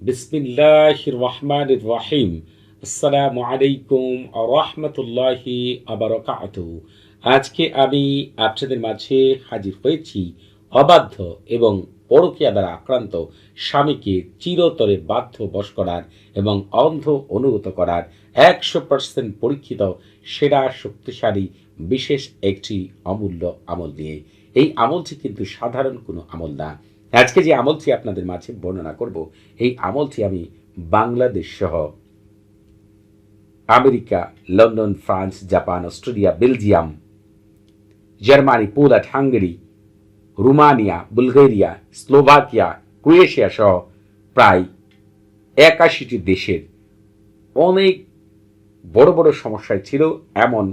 বিসমিল্লাহির রহমানির রহিম। আসসালামু আলাইকুম রহমতুল্লাহি আবারকাতুহু। আজকে আমি আপনাদের মাঝে হাজির হয়েছি অবাধ্য এবং পরকীয়া দ্বারা আক্রান্ত স্বামীকে চিরতরে বাধ্য বশ করার এবং অন্ধ অনুগত করার 100% পরীক্ষিত সেরা শক্তিশালী বিশেষ একটি অমূল্য আমল নিয়ে। এই আমলটি কিন্তু সাধারণ কোনো আমল না। আজকে যে আমলটি আপনাদের মাঝে বর্ণনা করব, এই আমলটি আমি বাংলাদেশ সহ America, London, France, Japan, Australia, Belgium, Germany, Poland, Hungary, Romania, Bulgaria, Slovakia, Croatia সহ প্রায় 81টি দেশের অনেক বড় বড় সমস্যায় ছিল এমন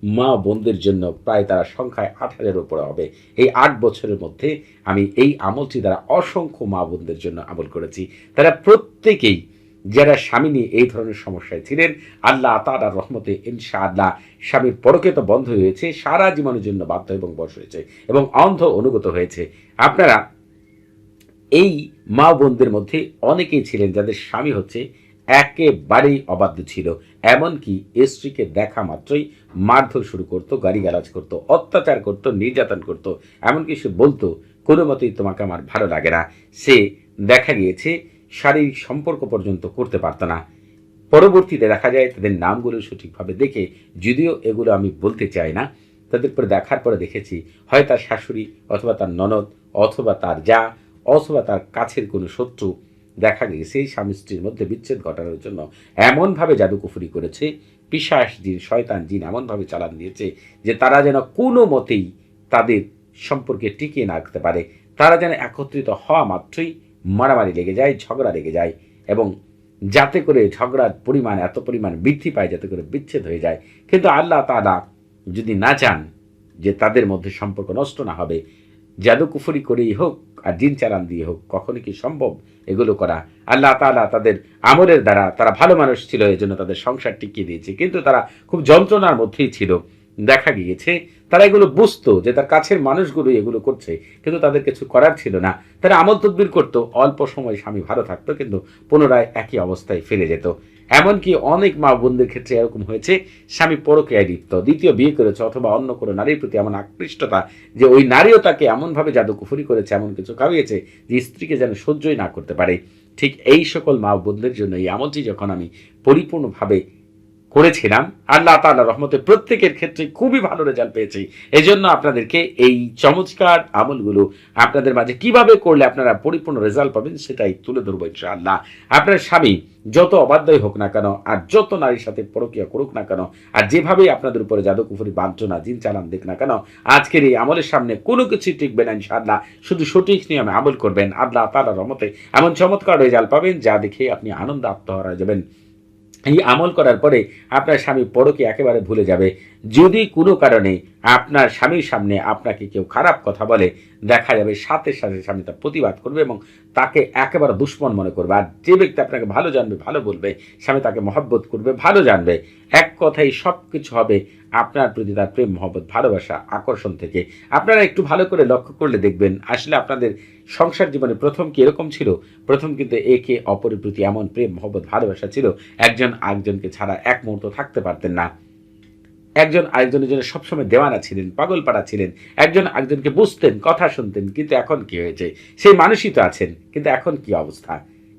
মা বোনদের জন্য, প্রায় তারা সংখ্যায় 8,000-এর উপরে হবে। এই 8 বছরের মধ্যে আমি এই আমলটি দ্বারা অসংখ্য মা বোনদের জন্য আমল করেছি। তারা প্রত্যেকেই যারা স্বামী নিয়ে এই ধরনের সমস্যায় ছিলেন, আল্লাহ তাআলার রহমতে ইনশাআল্লাহ স্বামীর পরকীয়া তো বন্ধ হয়েছে, সারা জীবনের জন্য বাধ্য এবং বশ হয়েছে এবং অন্ধ অনুগত হয়েছে। আপনারা এই মা বোনদের মধ্যে অনেকেই ছিলেন যাদের স্বামী হচ্ছে একেবারেই অবাধ্য ছিল, এমনকি স্ত্রীকে দেখা মাত্রই মারধর শুরু করতো, গালিগালাজ করতো, অত্যাচার করতো, নির্যাতন করতো। এমনকি সে বলতো কোনো মতেই তোমাকে আমার ভালো লাগে না। সে দেখা গিয়েছে শারীরিক সম্পর্ক পর্যন্ত করতে পারতো না। পরবর্তীতে দেখা যায় তাদের নামগুলো সঠিকভাবে দেখে, যদিও এগুলো আমি বলতে চাই না, তাদের পরে দেখার পরে দেখেছি হয় তার শাশুড়ি অথবা তার ননদ অথবা তার যা অথবা তার কাছের কোনো শত্রু দেখা গেছে স্বামী স্ত্রীর মধ্যে বিচ্ছেদ ঘটানোর জন্য এমনভাবে জাদুকুফুরি করেছে, পিশাচ জিন, শয়তান জিন এমনভাবে চালান দিয়েছে যে তারা যেন কোনো মতেই তাদের সম্পর্কে টিকিয়ে না রাখতে পারে। তারা যেন একত্রিত হওয়া মাত্রই মারামারি লেগে যায়, ঝগড়া লেগে যায় এবং যাতে করে ঝগড়ার পরিমাণ এত পরিমাণ বৃদ্ধি পায় যাতে করে বিচ্ছেদ হয়ে যায়। কিন্তু আল্লাহ তাআলা যদি না চান যে তাদের মধ্যে সম্পর্ক নষ্ট না হবে, জাদুকুফুরি করেই হোক আর জিন চালান দিয়ে হোক, কখনো কি সম্ভব এগুলো করা? আল্লাহ তাআলা তাদের আমলের দ্বারা, তারা ভালো মানুষ ছিল এই জন্য তাদের সংসার টিকিয়ে দিয়েছে, কিন্তু তারা খুব যন্ত্রণার মধ্যেই ছিল। দেখা গিয়েছে তারা এগুলো বুঝতো যে তার কাছের মানুষগুলো এগুলো করছে, কিন্তু তাদের কিছু করার ছিল না। তারা আমল তদবির করতো, অল্প সময় স্বামী ভালো থাকতো, কিন্তু পুনরায় একই অবস্থায় ফিরে যেত। এমনকি অনেক মা বোনদের ক্ষেত্রে এরকম হয়েছে, স্বামী পরকীয়ায় লিপ্ত, দ্বিতীয় বিয়ে করেছে অথবা অন্য কোনো নারীর প্রতি এমন আকৃষ্টতা যে ওই নারীও তাকে এমনভাবে জাদুকুফুরি করেছে, এমন কিছু খাওয়িয়েছে যে স্ত্রীকে যেন সহ্যই না করতে পারে। ঠিক এই সকল মা বোনদের জন্য এই আমলটি যখন আমি পরিপূর্ণভাবে করেছিলাম, আল্লাহ তাআলার রহমতে প্রত্যেকের ক্ষেত্রে খুবই ভালো রেজাল্ট পেয়েছি। এই জন্য আপনাদেরকে এই চমৎকার আমলগুলো আপনাদের মাঝে কিভাবে করলে আপনারা পরিপূর্ণ রেজাল্ট পাবেন সেটাই তুলে ধরবো ইনশাআল্লাহ। আপনার স্বামী যত অবাধ্যই হোক না কেন আর যত নারীর সাথে পরকীয়া করুক না কেন আর যেভাবেই আপনাদের উপরে জাদুকুফুরি বাঞ্ছনা জিন চালান দিক না কেন, আজকের এই আমলের সামনে কোনো কিছু টিকবে না ইনশাআল্লাহ। শুধু সঠিক নিয়মে আমল করবেন, আল্লাহ তাআলার রহমতে এমন চমৎকার রেজাল্ট পাবেন যা দেখে আপনি আনন্দ আত্মহারা যাবেন। এই আমল করার পরে আপনার স্বামী পরকে একেবারে ভুলে যাবে। যদি কোনো কারণে আপনার স্বামীর সামনে আপনাকে কেউ খারাপ কথা বলে, দেখা যাবে সাথে সাথে স্বামী তার প্রতিবাদ করবে এবং তাকে একেবারে দুশ্মন মনে করবে। আর যে ব্যক্তি আপনাকে ভালো জানবে, ভালো বলবে, স্বামী তাকে মহব্বত করবে, ভালো জানবে। এক কথাই সব কিছু হবে আপনার প্রতি তার প্রেম, মহব্বত, ভালোবাসা, আকর্ষণ থেকে। আপনারা একটু ভালো করে লক্ষ্য করলে দেখবেন আসলে আপনাদের সংসার জীবনে প্রথম কি এরকম ছিল? প্রথম কিন্তু একে অপরের প্রতি এমন প্রেম, মহব্বত, ভালোবাসা ছিল, একজন আরেকজনকে ছাড়া এক মুহূর্ত থাকতে পারতেন না। একজন আরেকজনের জন্য সবসময় দেওয়ানা ছিলেন, পাগলপাড়া ছিলেন, একজন আরেকজনকে বুঝতেন, কথা শুনতেন। কিন্তু এখন কি হয়েছে? সেই মানুষই তো আছেন, কিন্তু এখন কি অবস্থা?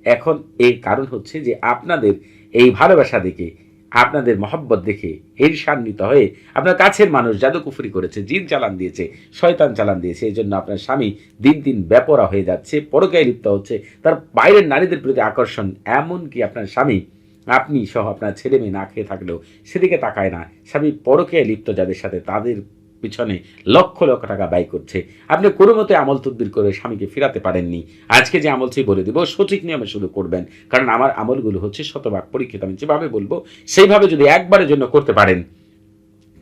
এখন এর কারণ হচ্ছে যে আপনাদের এই ভালোবাসা দেখে, আপনাদের মহব্বত দেখে ঈর্ষান্বিত হয়ে আপনার কাছের মানুষ জাদুকুফুরি করেছে, জিন চালান দিয়েছে, শয়তান চালান দিয়েছে। এই জন্য আপনার স্বামী দিন দিন বেপরা হয়ে যাচ্ছে, পরকীয়ায় লিপ্ত হচ্ছে, তার বাইরের নারীদের প্রতি আকর্ষণ। এমনকি আপনার স্বামী, আপনি সহ আপনার ছেলে মেয়ে না খেয়ে থাকলেও সেদিকে তাকায় না। স্বামী পরকীয়ায় লিপ্ত যাদের সাথে, তাদের পিছনে লক্ষ লক্ষ টাকা ব্যয় করছে। আপনি কোনো মতে আমল তদবির করে স্বামীকে ফিরাতে পারেননি। আজকে যে আমলটি বলে দেব সঠিক নিয়মে শুরু করবেন, কারণ আমার আমলগুলো হচ্ছে শতভাগ পরীক্ষিত। আমি যেভাবে বলবো সেইভাবে যদি একবারের জন্য করতে পারেন,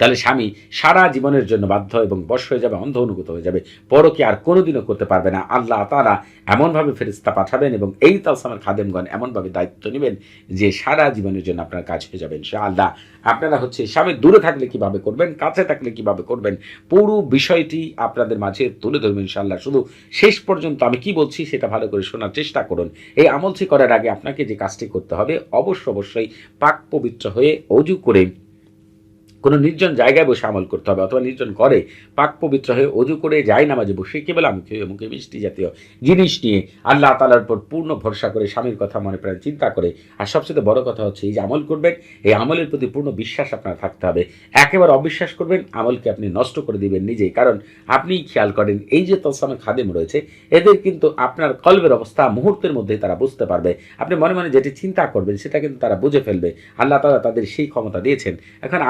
তাহলে স্বামী সারা জীবনের জন্য বাধ্য এবং বশ হয়ে যাবে, অন্ধ অনুগত হয়ে যাবে, পরকে আর কোনোদিনও করতে পারবে না। আল্লাহ তাআলা এমনভাবে ফেরেশতা পাঠাবেন এবং এই তালসামের খাদেমগণ এমনভাবে দায়িত্ব নেবেন যে সারা জীবনের জন্য আপনার কাজ হয়ে যাবে ইনশাআল্লাহ। আপনারা স্বামী দূরে থাকলে কিভাবে করবেন, কাছে থাকলে কিভাবে করবেন, পুরো বিষয়টি আপনাদের মাঝে তুলে ধরবেন ইনশাআল্লাহ। শুধু শেষ পর্যন্ত আমি কি বলছি সেটা ভালো করে শোনার চেষ্টা করুন। এই আমলটি করার আগে আপনাকে যে কাজটি করতে হবে, অবশ্যই পাক পবিত্র হয়ে অজু করে কোনো নির্জন জায়গায় বসে আমল করতে হবে, অথবা নির্জন ঘরে পাক পবিত্র হয়ে অজু করে যায় নামাজে বসে কেবল মুখে মিষ্টি জাতীয় জিনিস নিয়ে আল্লাহ তাআলার উপর পূর্ণ ভরসা করে, স্বামীর কথা মনে প্রাণ চিন্তা করে। আর সবচেয়ে বড় কথা হচ্ছে এই যে আমল করবেন, এই আমলের প্রতি পূর্ণ বিশ্বাস আপনার থাকতে হবে। একেবারে অবিশ্বাস করবেন, আমলকে আপনি নষ্ট করে দিবেন নিজেই। কারণ আপনি খেয়াল করেন, এই যে তলসামের খাদেম রয়েছে, এদের কিন্তু আপনার কলবের অবস্থা মুহূর্তের মধ্যে তারা বুঝতে পারবে। আপনি মনে মনে যেটি চিন্তা করবেন সেটা কিন্তু তারা বুঝে ফেলবে। আল্লাহ তাআলা তাদের সেই ক্ষমতা দিয়েছেন। এখন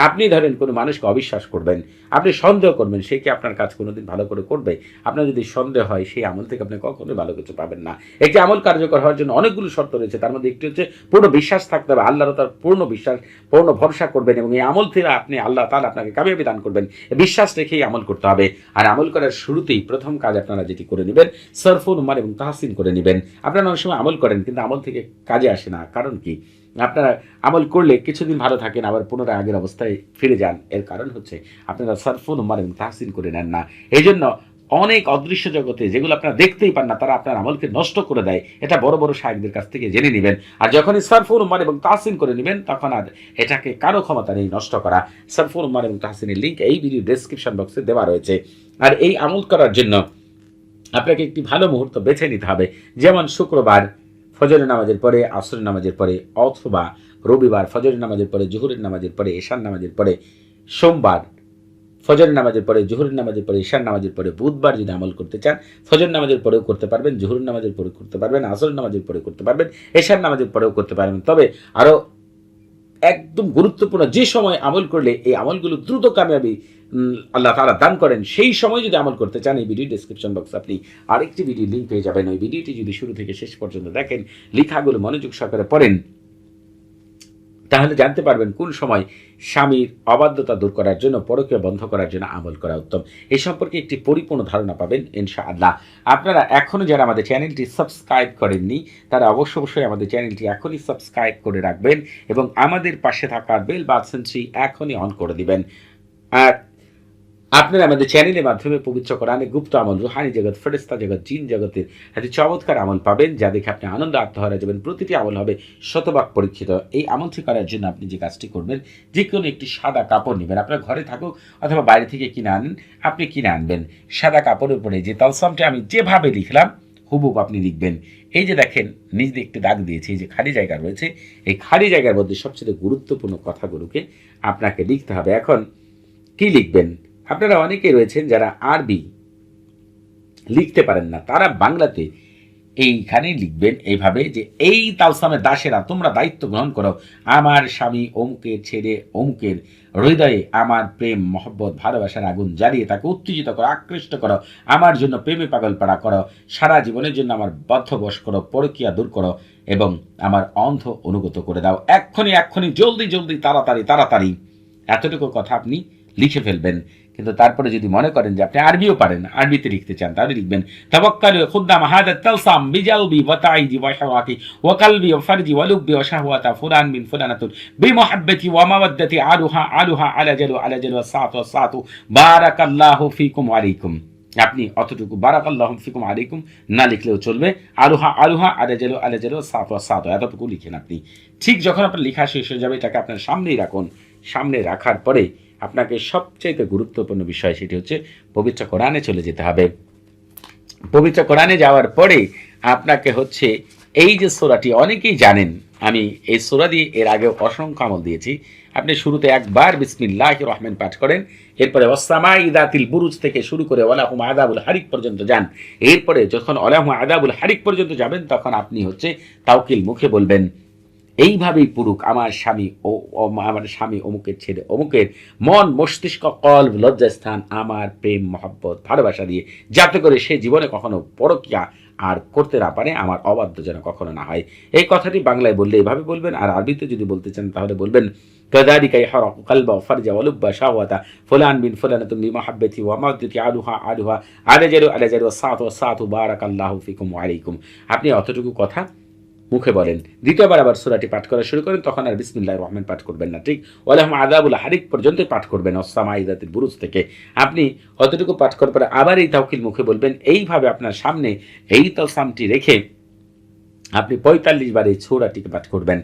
আপনি ধরেন কোনো মানুষকে অবিশ্বাস করবেন, আপনি সন্দেহ করবেন, সে কি আপনার কাজ কোনোদিন ভালো করে করবে? আপনার যদি সন্দেহ হয়, সেই আমল থেকে আপনি কখনোই ভালো কিছু পাবেন না। একটি আমল কার্যকর হওয়ার জন্য অনেকগুলো শর্ত রয়েছে, তার মধ্যে একটি হচ্ছে পূর্ণ বিশ্বাস থাকতে হবে। আল্লাহর তার পূর্ণ বিশ্বাস, পূর্ণ ভরসা করবেন এবং এই আমল থেকে আল্লাহ তাআলা আপনাকে কামিয়াবি দান করবেন। বিশ্বাস রেখেই আমল করতে হবে। আর আমল করার শুরুতেই প্রথম কাজ আপনারা যেটি করে নেবেন, সরফুল উমার এবং তাহসিন করে নেবেন। আপনারা অনেক সময় আমল করেন কিন্তু আমল থেকে কাজে আসে না, কারণ কি? আপনারা আমল করলে কিছুদিন ভালো থাকেন, আবার পুনরায় আগের অবস্থায় ফিরে যান। এর কারণ হচ্ছে আপনারা সরফুল উমার এবং তাহসিন করে নেন না। এই জন্য অনেক অদৃশ্য জগতে যেগুলো আপনারা দেখতেই পান না, তারা আপনার আমলকে নষ্ট করে দেয়। এটা বড় বড় শায়েখদের কাছ থেকে জেনে নেবেন। আর যখনই সরফুল উমার এবং তাহসিন করে নেবেন, তখন আর এটাকে কারো ক্ষমতা নেই নষ্ট করা। সরফুল উমার এবং তাহসিনের লিঙ্ক এই ভিডিও ডেসক্রিপশন বক্সে দেওয়া রয়েছে। আর এই আমল করার জন্য আপনাকে একটি ভালো মুহূর্ত বেছে নিতে হবে, যেমন শুক্রবার ফজরের নামাজের পরে, আসরের নামাজের পরে, অথবা রবিবার ফজরের নামাজের পরে, জোহরের নামাজের পরে, এশার নামাজের পরে, সোমবার ফজরের নামাজের পরে, জোহরের নামাজের পরে, এশার নামাজের পরে, বুধবার যদি আমল করতে চান ফজর নামাজের পরেও করতে পারবেন, জোহরের নামাজের পরে করতে পারবেন, আসরের নামাজের পরে করতে পারবেন, এশার নামাজের পরেও করতে পারবেন। তবে আরও একদম গুরুত্বপূর্ণ, যে সময় আমল করলে এই আমলগুলো দ্রুত কামিয়াবি আল্লাহ তাআলা দান করেন, সেই সময় যদি আমল করতে চান, এই ভিডিও ডেসক্রিপশন বক্সে আপনি আরেকটি ভিডিও লিঙ্ক পেয়ে যাবেন। ওই ভিডিওটি যদি শুরু থেকে শেষ পর্যন্ত দেখেন, লেখাগুলো মনোযোগ সহকারে পড়েন, তাহলে জানতে পারবেন কোন সময় স্বামীর অবাধ্যতা দূর করার জন্য, পরকীয়া বন্ধ করার জন্য আমল করা উত্তম। এই সম্পর্কে একটি পরিপূর্ণ ধারণা পাবেন ইনশাআল্লাহ। আপনারা এখনও যারা আমাদের চ্যানেলটি সাবস্ক্রাইব করেননি, তারা অবশ্যই আমাদের চ্যানেলটি এখনই সাবস্ক্রাইব করে রাখবেন এবং আমাদের পাশে থাকার বেল বাটনটি এখনই অন করে দিবেন। আর আপনারা আমাদের চ্যানেলের মাধ্যমে পবিত্র কোরআনে গুপ্ত আমল, রুহানি জগৎ, ফেরেশতা জগৎ, জিন জগতের একটি চমৎকার আমল পাবেন, যা দেখে আপনি আনন্দ আত্মহারা যাবেন। প্রতিটি আমল হবে শতভাগ পরীক্ষিত। এই আমলটি করার জন্য আপনি যে কাজটি করবেন, যে কোনো একটি সাদা কাপড় নেবেন, আপনার ঘরে থাকুক অথবা বাইরে থেকে কিনে আনেন, আপনি কিনে আনবেন। সাদা কাপড়ের উপরে যে তালসামটি আমি যেভাবে লিখলাম হুবহুব আপনি লিখবেন। এই যে দেখেন নিজ দিয়ে একটি দাগ দিয়েছি, এই যে খালি জায়গা রয়েছে, এই খালি জায়গার মধ্যে সবচেয়ে গুরুত্বপূর্ণ কথাগুলোকে আপনাকে লিখতে হবে। এখন কি লিখবেন? আপনারা অনেকেই রয়েছেন যারা আরবি লিখতে পারেন না, তারা বাংলাতে এইখানে লিখবেন এইভাবে যে, এই তালসামের দাসেরা তোমরা দায়িত্ব গ্রহণ করো, আমার স্বামী অমুকের ছেড়ে অমুকের হৃদয়ে আমার প্রেম মহব্বত ভালোবাসার আগুন জ্বালিয়ে তাকে উত্তেজিত করো, আকৃষ্ট করো, আমার জন্য প্রেমে পাগল পাড়া করো, সারা জীবনের জন্য আমার বদ্ধবশ করো, পরকীয়া দূর করো এবং আমার অন্ধ অনুগত করে দাও। এক্ষুনি জলদি তাড়াতাড়ি এতটুকু কথা আপনি লিখে ফেলবেন। কিন্তু তারপরে যদি মনে করেন যে আপনি আরবিও পারেন, আরবিতে লিখতে চান, তাহলে লিখবেন তাওয়াক্কালু খুদ্দাম হাদা তালসাম বিজালবি ওয়া তাইজি ওয়া শাওয়াতি ওয়া কলবি ওয়া ফারজি ওয়া লুব্বি ওয়া শাহওয়াতা ফুলান মিন ফুলানাতুন বিমুহাব্বতি ওয়া মাওয়াদ্দাতি আলুহা আলা জালু ওয়া সাতু বারাকাল্লাহু ফিকুম ওয়া আলাইকুম। আপনি অতটুকু বারাকাল্লাহু ফিকুম আলাইকুম না লিখলেও চলবে, আলুহা আলা জালু সাতু এতটুকু লিখেন আপনি। ঠিক যখন আপনার লেখা শেষ হয়ে যাবে, এটাকে আপনার সামনেই রাখুন। সামনে রাখার পরে আপনাকে সবচেয়ে গুরুত্বপূর্ণ বিষয় সেটি হচ্ছে পবিত্র কোরআনে চলে যেতে হবে। পবিত্র কোরআনে যাওয়ার পরে আপনাকে এই যে সূরাটি অনেকেই জানেন, আমি এই সূরা দিয়ে এর আগে অসংখ্য আমল দিয়েছি। আপনি শুরুতে একবার বিসমিল্লাহির রহমান পাঠ করেন, এরপরে ওয়াসসামাই যাতিল বুরুজ থেকে শুরু করে ওয়ালাহুম আযাবুল হারিক পর্যন্ত যান। এরপরে যখন ওয়ালাহুম আযাবুল হারিক পর্যন্ত যাবেন, তখন আপনি তাওকিল মুখে বলবেন, এইভাবেই পুরুক আমার স্বামী অমুকের ছেড়ে অমুকের মন, মস্তিষ্ক, কল্ব, লজ্জাস্থান আমার প্রেম মহব্বত ভালোবাসা দিয়ে, যাতে করে সে জীবনে কখনো পরকীয়া আর করতে না পারে, আমার অবাধ্য যেন কখনো না হয়। এই কথাটি বাংলায় বললে এইভাবে বলবেন, আর আরবিতে যদি বলতে চান তাহলে বলবেন কাযালিকা ইয়াহরাকু কালবা ওয়া ফারজা ওয়া লুব্বা শাহওয়াতা ফুলান বিন ফুলানাতুন বিমাহাব্বাতি ওয়া মাওদ্দাতি আলুহা আলাজারু ওয়াস সাআতু বারাকাল্লাহু ফিকুম ওয়া আলাইকুম। আপনি অতটুকু কথা মুখে বলেন, দ্বিতীয়বার আবার সূরাটি পাঠ করা শুরু করেন, তখন আর বিসমিল্লাহির রহমান পাঠ করবেন না, ঠিক ওয়ালাহুম আযাবুল হারিক পর্যন্ত পাঠ করবেন, অস-সামাই যাতিল বুরুজ থেকে। আপনি অতটুকু পাঠ করার পরে আবার এই তাওকিল মুখে বলবেন। এইভাবে আপনার সামনে এই তালসামটি রেখে আপনি ৪৫ বার এই সূরাটিকে পাঠ করবেন,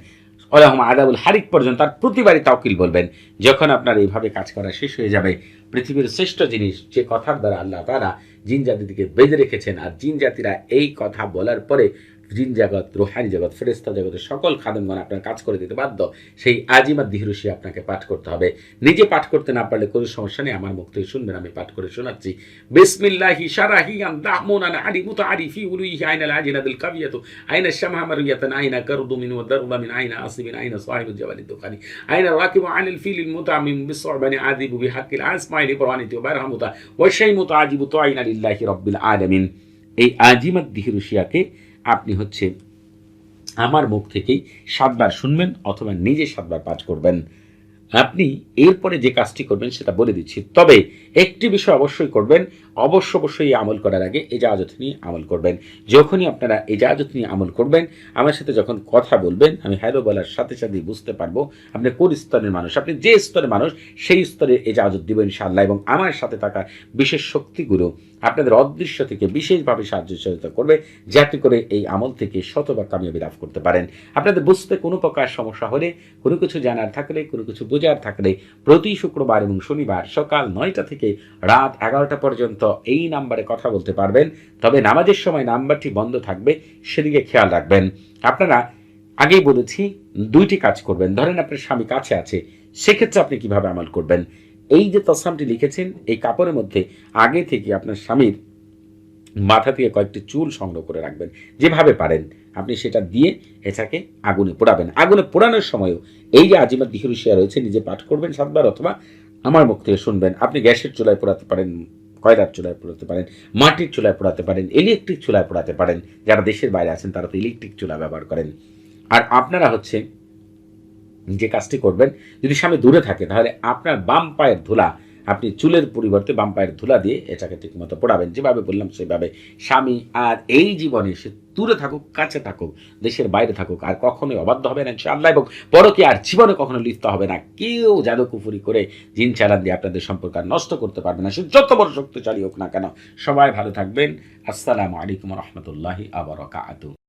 ওয়ালাহুম আযাবুল হারিক পর্যন্ত, আর প্রতিবারই তাওকিল বলবেন। যখন আপনার এইভাবে কাজ করা শেষ হয়ে যাবে, পৃথিবীর শ্রেষ্ঠ জিনিস যে কথার দ্বারা আল্লাহ তাআলা জিন জাতিকে বেঁধে রেখেছেন, আর জিন জাতিরা এই কথা বলার পরে জিন জগৎ, রুহানি জগৎ, ফেরেশতা জগতের সকল খাদেমগণ আপনার কাজ করে দিতে বাধ্য, সেই আজিমাত দিহরুশি আপনাকে পাঠ করতে হবে। নিজে পাঠ করতে না পারলে কোনো সমস্যা নেই, আমার মুখ থেকে শুনবেন, আমি পাঠ করে শোনাচ্ছি। বিসমিল্লাহি শারাহিয়ান দাহমুনান আলী মুতাআরিফি উলুহি আইনাল আজিনাতুল কাবিয়াতু আইনা শামহা মারিয়াতান আইনা কারদু মিন ওয়া দারবা মিন আইনা আসিবিন আইনা সাহিবুল জাবালিদ দুখানি আইনা রাকিবু আনিল ফিলিল মুতামিম বিসরবানি আযিবু বিহাক্কিল আসমাইলি কুরআনিতি ওয়া বারহামুতা ওয়া শাইমুতা আজিবু তুআইনা লিল্লাহি রাব্বিল আলামিন। এই আজিমাত দিহরুশিয়াকে আপনি হচ্ছে আমার মুখ থেকেই ৭ বার শুনবেন অথবা নিজে ৭ বার পাঠ করবেন। আপনি এরপরে যে কাজটি করবেন সেটা বলে দিচ্ছি, তবে একটি বিষয় অবশ্যই করবেন, অবশ্যই আমল করার আগে ইজাজত নিয়ে আমল করবেন। যখনই আপনারা ইজাজত নিয়ে আমল করবেন, আমার সাথে যখন কথা বলবেন, আমি হ্যালো বলার সাথে সাথেই বুঝতে পারবো আপনি কোন স্তরের মানুষ। আপনি যে স্তরের মানুষ সেই স্তরে ইজাজত দিবেন ইনশাআল্লাহ, এবং আমার সাথে থাকা বিশেষ শক্তিগুলো আপনাদের অদৃশ্য থেকে বিশেষভাবে সাহায্য সহযোগিতা করবে, যাতে করে এই আমল থেকে শতভাগ কামিয়াবি লাভ করতে পারেন। আপনাদের বুঝতে কোনো প্রকার সমস্যা হলে, কোনো কিছু জানার থাকলে, কোনো কিছু বোঝার থাকলে, প্রতি শুক্রবার এবং শনিবার সকাল ৯টা থেকে রাত ১১টা পর্যন্ত এই নাম্বারে কথা বলতে পারবেন। তবে নামাজের সময় নাম্বারটি বন্ধ থাকবে, সেদিকে খেয়াল রাখবেন। আপনারা আগেই বলেছি ২টি কাজ করবেন। ধরেন আপনার স্বামী কাছে আছে, সেক্ষেত্রে আপনি কিভাবে আমল করবেন? এই যে তসলামটি লিখেছেন, এই কাপড়ের মধ্যে আগে থেকে আপনার স্বামীর মাথা থেকে কয়েকটি চুল সংগ্রহ করে রাখবেন, যেভাবে পারেন আপনি সেটা দিয়ে এটাকে আগুনে পোড়াবেন। আগুনে পোড়ানোর সময়ও এই যে আজিমাত দিহরুশিয়া রয়েছে, নিজে পাঠ করবেন ৭ বার অথবা আমার মুখ থেকে শুনবেন। আপনি গ্যাসের চুলায় পোড়াতে পারেন, কয়লার চুলায় পোড়াতে পারেন, মাটির চুলায় পোড়াতে পারেন, ইলেকট্রিক চুলায় পোড়াতে পারেন। যারা দেশের বাইরে আছেন তারা তো ইলেকট্রিক চুলা ব্যবহার করেন। আর আপনারা হচ্ছে যে কাজটি করবেন, যদি স্বামী দূরে থাকে তাহলে আপনার বাম পায়ের ধুলা আপনি চুলের পরিবর্তে বাম পায়ের ধুলা দিয়ে এটাকে ঠিকমতো পোড়াবেন, যেভাবে বললাম সেভাবে। স্বামী আর এই জীবনে সে দূরে থাকুক, কাছে থাকুক, দেশের বাইরে থাকুক, আর কখনোই অবাধ্য হবে না ইনশাআল্লাহ, এবং পরকে আর জীবনে কখনো লিপ্ত হবে না। কেউ জাদুকুফুরি করে জিন চালান দিয়ে আপনাদের সম্পর্ক আর নষ্ট করতে পারবে না, সে যত বড় শক্তিশালী হোক না কেন। সবাই ভালো থাকবেন। আসসালামু আলাইকুম ওয়া রাহমাতুল্লাহি ওয়া বারাকাতুহু।